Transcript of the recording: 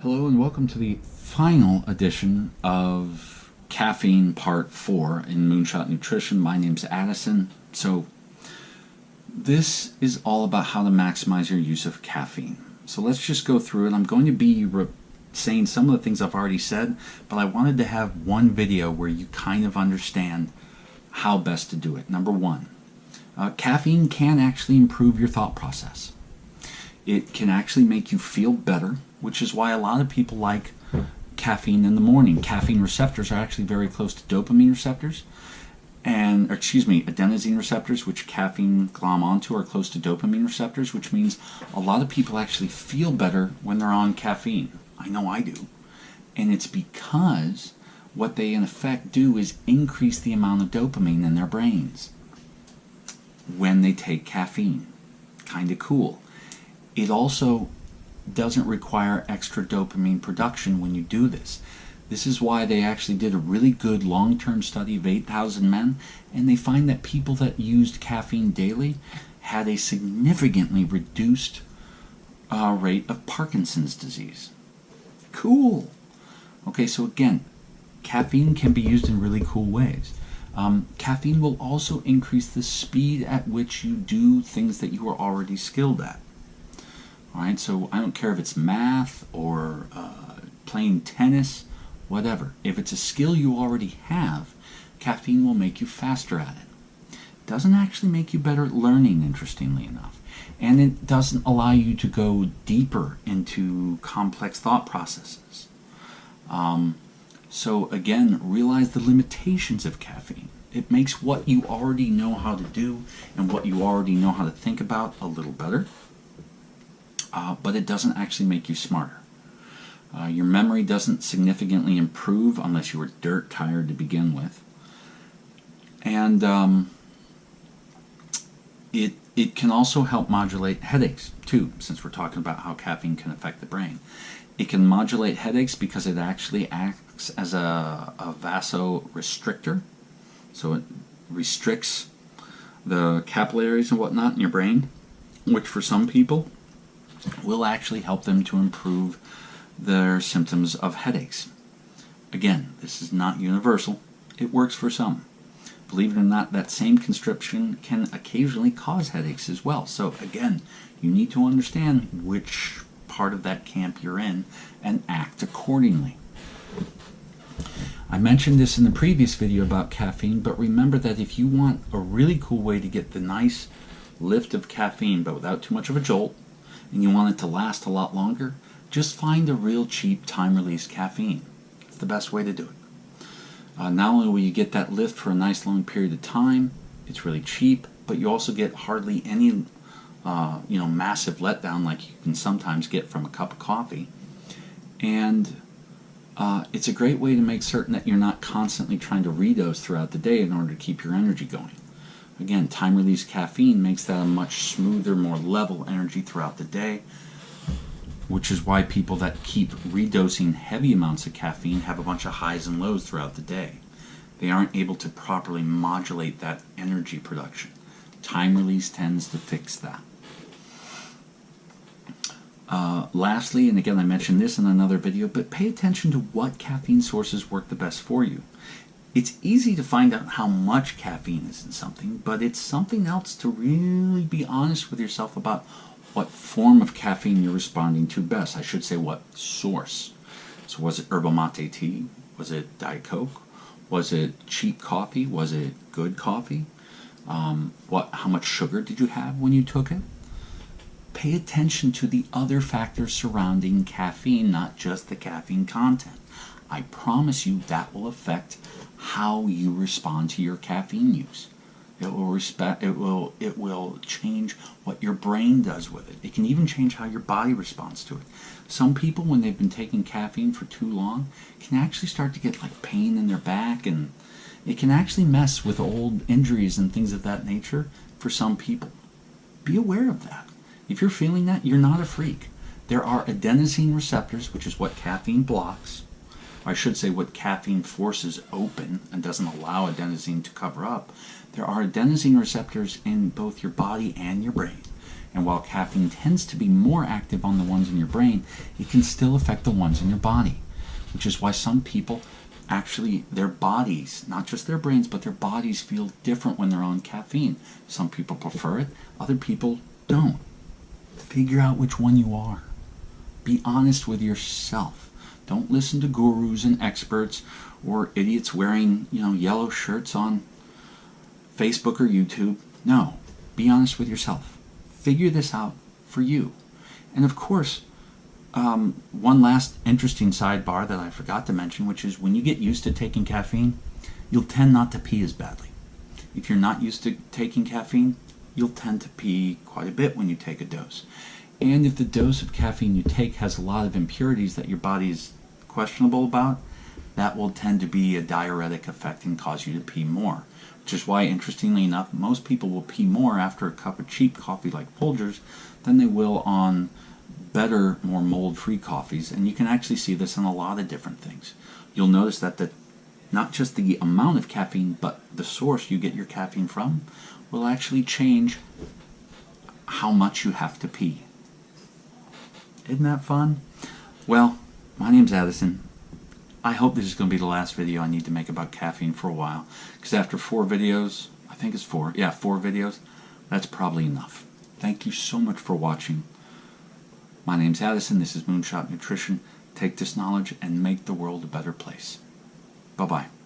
Hello and welcome to the final edition of Caffeine Part 4 in Moonshot Nutrition. My name's Addison. So this is all about how to maximize your use of caffeine. So let's just go through it. I'm going to be saying some of the things I've already said, but I wanted to have one video where you kind of understand how best to do it. Number one, caffeine can actually improve your thought process. It can actually make you feel better, which is why a lot of people like caffeine in the morning. Caffeine receptors are actually very close to dopamine receptors, adenosine receptors, which caffeine glom onto, are close to dopamine receptors, which means a lot of people actually feel better when they're on caffeine. I know I do. And it's because what they in effect do is increase the amount of dopamine in their brains when they take caffeine. Kind of cool. It also doesn't require extra dopamine production when you do this. This is why they actually did a really good long-term study of 8,000 men, and they find that people that used caffeine daily had a significantly reduced rate of Parkinson's disease. Cool. Okay, so again, caffeine can be used in really cool ways. Caffeine will also increase the speed at which you do things that you are already skilled at. Alright, so I don't care if it's math or playing tennis, whatever. If it's a skill you already have, caffeine will make you faster at it. It doesn't actually make you better at learning, interestingly enough. And it doesn't allow you to go deeper into complex thought processes. So again, realize the limitations of caffeine. It makes what you already know how to do and what you already know how to think about a little better. But it doesn't actually make you smarter. Your memory doesn't significantly improve unless you were dirt tired to begin with. And it can also help modulate headaches too, since we're talking about how caffeine can affect the brain. It can modulate headaches because it actually acts as a vasorestrictor. So it restricts the capillaries and whatnot in your brain, which for some people will actually help them to improve their symptoms of headaches. Again, this is not universal. It works for some. Believe it or not, that same constriction can occasionally cause headaches as well. So again, you need to understand which part of that camp you're in and act accordingly. I mentioned this in the previous video about caffeine, but remember that if you want a really cool way to get the nice lift of caffeine but without too much of a jolt, and you want it to last a lot longer, just find a real cheap time-release caffeine. It's the best way to do it. Not only will you get that lift for a nice long period of time, it's really cheap, but you also get hardly any massive letdown like you can sometimes get from a cup of coffee. And it's a great way to make certain that you're not constantly trying to redose throughout the day in order to keep your energy going. Again, time-release caffeine makes that a much smoother, more level energy throughout the day, which is why people that keep redosing heavy amounts of caffeine have a bunch of highs and lows throughout the day. They aren't able to properly modulate that energy production. Time-release tends to fix that. Lastly, and again I mentioned this in another video, but pay attention to what caffeine sources work the best for you. It's easy to find out how much caffeine is in something, but it's something else to really be honest with yourself about what form of caffeine you're responding to best. I should say what source. So was it yerba mate tea? Was it Diet Coke? Was it cheap coffee? Was it good coffee? How much sugar did you have when you took it? Pay attention to the other factors surrounding caffeine, not just the caffeine content. I promise you that will affect how you respond to your caffeine use. It will change what your brain does with it. It can even change how your body responds to it. Some people, when they've been taking caffeine for too long, can actually start to get like pain in their back, and it can actually mess with old injuries and things of that nature for some people. Be aware of that. If you're feeling that, you're not a freak. There are adenosine receptors, which is what caffeine blocks. I should say what caffeine forces open and doesn't allow adenosine to cover up. There are adenosine receptors in both your body and your brain. And while caffeine tends to be more active on the ones in your brain, it can still affect the ones in your body, which is why some people actually, their bodies, not just their brains, but their bodies feel different when they're on caffeine. Some people prefer it, other people don't. Figure out which one you are. Be honest with yourself. Don't listen to gurus and experts or idiots wearing, yellow shirts on Facebook or YouTube. No, be honest with yourself. Figure this out for you. And of course, one last interesting sidebar that I forgot to mention, which is when you get used to taking caffeine, you'll tend not to pee as badly. If you're not used to taking caffeine, you'll tend to pee quite a bit when you take a dose. And if the dose of caffeine you take has a lot of impurities that your body is questionable about, that will tend to be a diuretic effect and cause you to pee more. Which is why, interestingly enough, most people will pee more after a cup of cheap coffee like Folgers than they will on better, more mold-free coffees. And you can actually see this in a lot of different things. You'll notice that not just the amount of caffeine, but the source you get your caffeine from will actually change how much you have to pee. Isn't that fun? Well, my name's Addison. I hope this is going to be the last video I need to make about caffeine for a while, because after 4 videos, I think it's 4, yeah, 4 videos, that's probably enough. Thank you so much for watching. My name's Addison, this is Moonshot Nutrition. Take this knowledge and make the world a better place. Bye-bye.